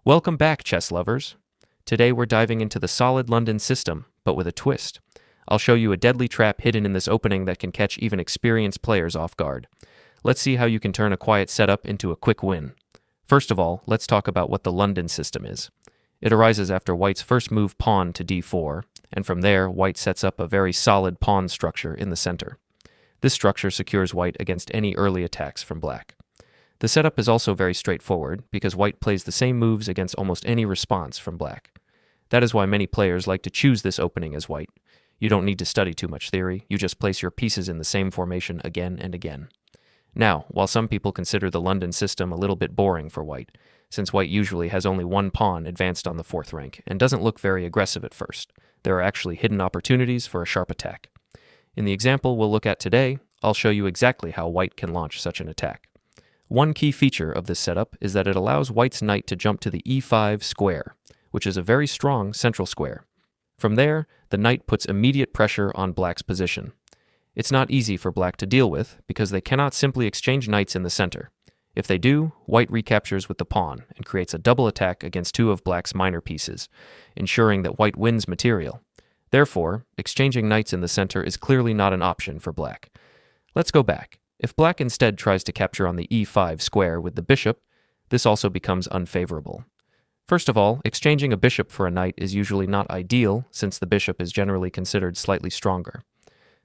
Welcome back, chess lovers. Today we're diving into the solid London system, but with a twist. I'll show you a deadly trap hidden in this opening that can catch even experienced players off guard. Let's see how you can turn a quiet setup into a quick win. First of all, let's talk about what the London system is. It arises after White's first move pawn to d4, and from there, White sets up a very solid pawn structure in the center. This structure secures White against any early attacks from Black. The setup is also very straightforward because White plays the same moves against almost any response from Black. That is why many players like to choose this opening as White. You don't need to study too much theory, you just place your pieces in the same formation again and again. Now, while some people consider the London system a little bit boring for White, since White usually has only one pawn advanced on the fourth rank and doesn't look very aggressive at first, there are actually hidden opportunities for a sharp attack. In the example we'll look at today, I'll show you exactly how White can launch such an attack. One key feature of this setup is that it allows White's knight to jump to the e5 square, which is a very strong central square. From there, the knight puts immediate pressure on Black's position. It's not easy for Black to deal with because they cannot simply exchange knights in the center. If they do, White recaptures with the pawn and creates a double attack against two of Black's minor pieces, ensuring that White wins material. Therefore, exchanging knights in the center is clearly not an option for Black. Let's go back. If Black instead tries to capture on the e5 square with the bishop, this also becomes unfavorable. First of all, exchanging a bishop for a knight is usually not ideal since the bishop is generally considered slightly stronger.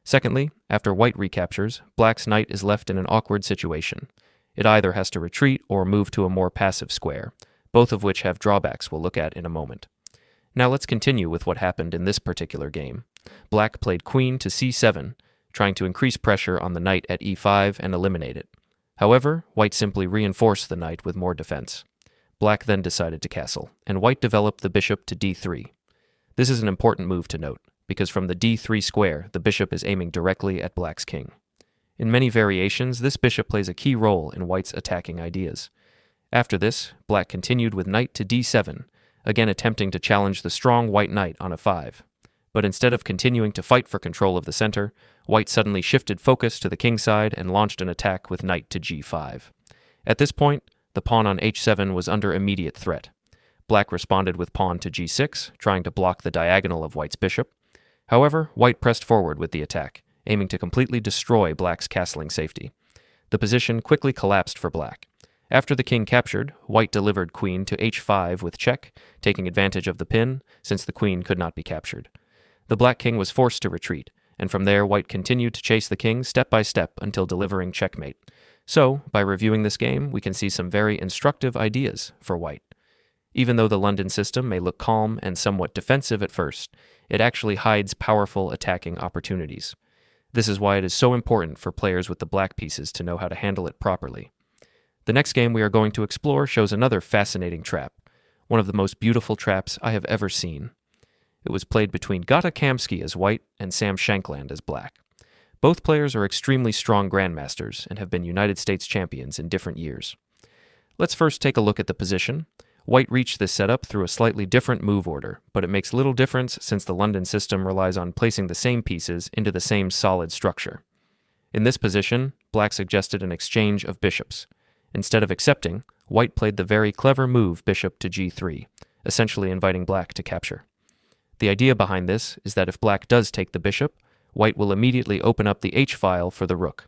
Secondly, after White recaptures, Black's knight is left in an awkward situation. It either has to retreat or move to a more passive square, both of which have drawbacks we'll look at in a moment. Now let's continue with what happened in this particular game. Black played queen to c7, trying to increase pressure on the knight at e5 and eliminate it. However, White simply reinforced the knight with more defense. Black then decided to castle, and White developed the bishop to d3. This is an important move to note, because from the d3 square, the bishop is aiming directly at Black's king. In many variations, this bishop plays a key role in White's attacking ideas. After this, Black continued with knight to d7, again attempting to challenge the strong White knight on a5. But instead of continuing to fight for control of the center, White suddenly shifted focus to the king side and launched an attack with knight to g5. At this point, the pawn on h7 was under immediate threat. Black responded with pawn to g6, trying to block the diagonal of White's bishop. However, White pressed forward with the attack, aiming to completely destroy Black's castling safety. The position quickly collapsed for Black. After the king captured, White delivered queen to h5 with check, taking advantage of the pin, since the queen could not be captured. The Black king was forced to retreat, and from there White continued to chase the king step by step until delivering checkmate. So, by reviewing this game, we can see some very instructive ideas for White. Even though the London system may look calm and somewhat defensive at first, it actually hides powerful attacking opportunities. This is why it is so important for players with the black pieces to know how to handle it properly. The next game we are going to explore shows another fascinating trap, one of the most beautiful traps I have ever seen. It was played between Gata Kamsky as White and Sam Shankland as Black. Both players are extremely strong grandmasters and have been United States champions in different years. Let's first take a look at the position. White reached this setup through a slightly different move order, but it makes little difference since the London system relies on placing the same pieces into the same solid structure. In this position, Black suggested an exchange of bishops. Instead of accepting, White played the very clever move bishop to g3, essentially inviting Black to capture. The idea behind this is that if Black does take the bishop, White will immediately open up the h-file for the rook.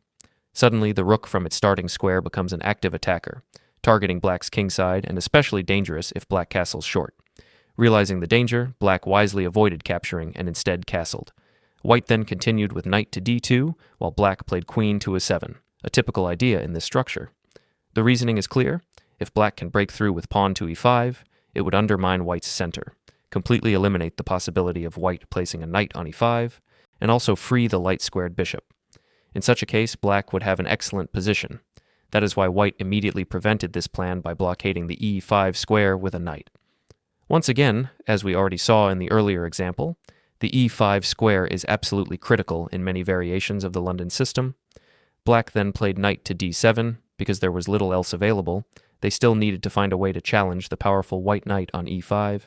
Suddenly, the rook from its starting square becomes an active attacker, targeting Black's kingside and especially dangerous if Black castles short. Realizing the danger, Black wisely avoided capturing and instead castled. White then continued with knight to d2, while Black played queen to a7, a typical idea in this structure. The reasoning is clear. If Black can break through with pawn to e5, it would undermine White's center, completely eliminate the possibility of White placing a knight on e5, and also free the light-squared bishop. In such a case, Black would have an excellent position. That is why White immediately prevented this plan by blockading the e5 square with a knight. Once again, as we already saw in the earlier example, the e5 square is absolutely critical in many variations of the London system. Black then played knight to d7. Because there was little else available, they still needed to find a way to challenge the powerful White knight on e5.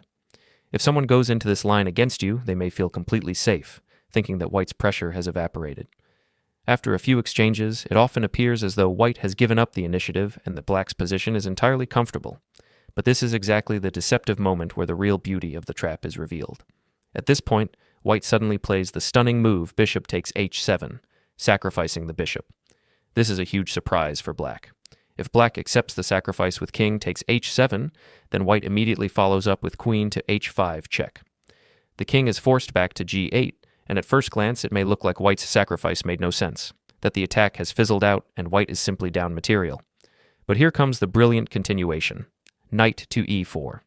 If someone goes into this line against you, they may feel completely safe, thinking that White's pressure has evaporated. After a few exchanges, it often appears as though White has given up the initiative and that Black's position is entirely comfortable. But this is exactly the deceptive moment where the real beauty of the trap is revealed. At this point, white suddenly plays the stunning move bishop takes h7, sacrificing the bishop. This is a huge surprise for black. If black accepts the sacrifice with king takes h7, then white immediately follows up with queen to h5 check. The king is forced back to g8, and at first glance it may look like white's sacrifice made no sense, that the attack has fizzled out and white is simply down material. But here comes the brilliant continuation. Knight to e4.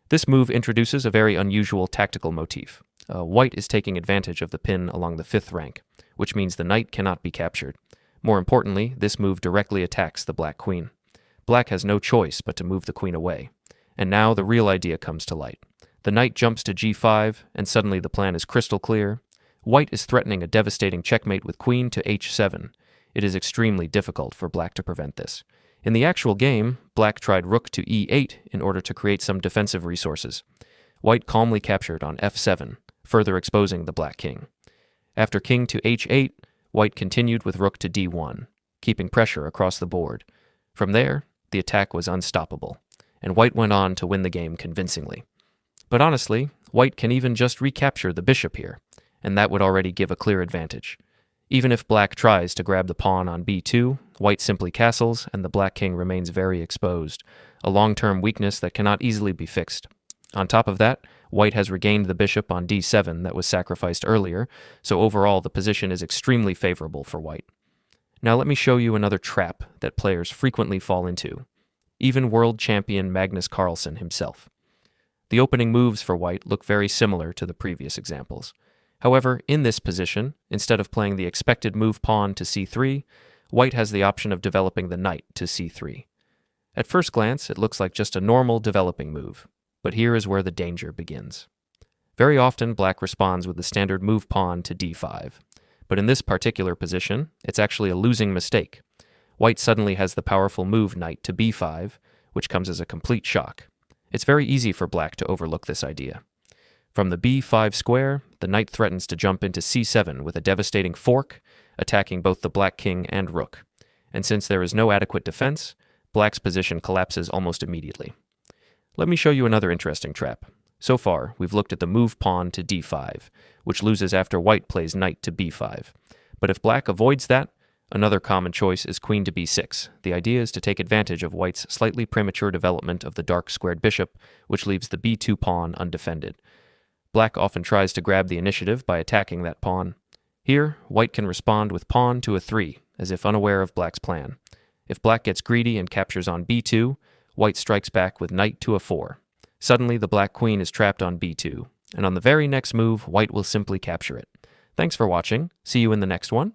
This move introduces a very unusual tactical motif. White is taking advantage of the pin along the 5th rank, which means the knight cannot be captured. More importantly, this move directly attacks the black queen. Black has no choice but to move the queen away. And now the real idea comes to light. The knight jumps to g5, and suddenly the plan is crystal clear. White is threatening a devastating checkmate with queen to h7. It is extremely difficult for black to prevent this. In the actual game, black tried rook to e8 in order to create some defensive resources. White calmly captured on f7, further exposing the black king. After king to h8, white continued with rook to d1, keeping pressure across the board. From there, the attack was unstoppable, and white went on to win the game convincingly. But honestly, white can even just recapture the bishop here, and that would already give a clear advantage. Even if black tries to grab the pawn on b2, white simply castles, and the black king remains very exposed, a long-term weakness that cannot easily be fixed. On top of that, white has regained the bishop on d7 that was sacrificed earlier, so overall the position is extremely favorable for white. Now let me show you another trap that players frequently fall into, even world champion Magnus Carlsen himself. The opening moves for white look very similar to the previous examples. However, in this position, instead of playing the expected move pawn to c3, white has the option of developing the knight to c3. At first glance, it looks like just a normal developing move, but here is where the danger begins. Very often, black responds with the standard move pawn to d5, but in this particular position, it's actually a losing mistake. White suddenly has the powerful move knight to b5, which comes as a complete shock. It's very easy for black to overlook this idea. From the b5 square, the knight threatens to jump into c7 with a devastating fork, attacking both the black king and rook. And since there is no adequate defense, black's position collapses almost immediately. Let me show you another interesting trap. So far, we've looked at the move pawn to d5, which loses after white plays knight to b5. But if black avoids that, another common choice is queen to b6. The idea is to take advantage of white's slightly premature development of the dark squared bishop, which leaves the b2 pawn undefended. Black often tries to grab the initiative by attacking that pawn. Here, white can respond with pawn to a 3, as if unaware of black's plan. If black gets greedy and captures on b2, white strikes back with knight to a 4. Suddenly, the black queen is trapped on b2, and on the very next move, white will simply capture it. Thanks for watching. See you in the next one.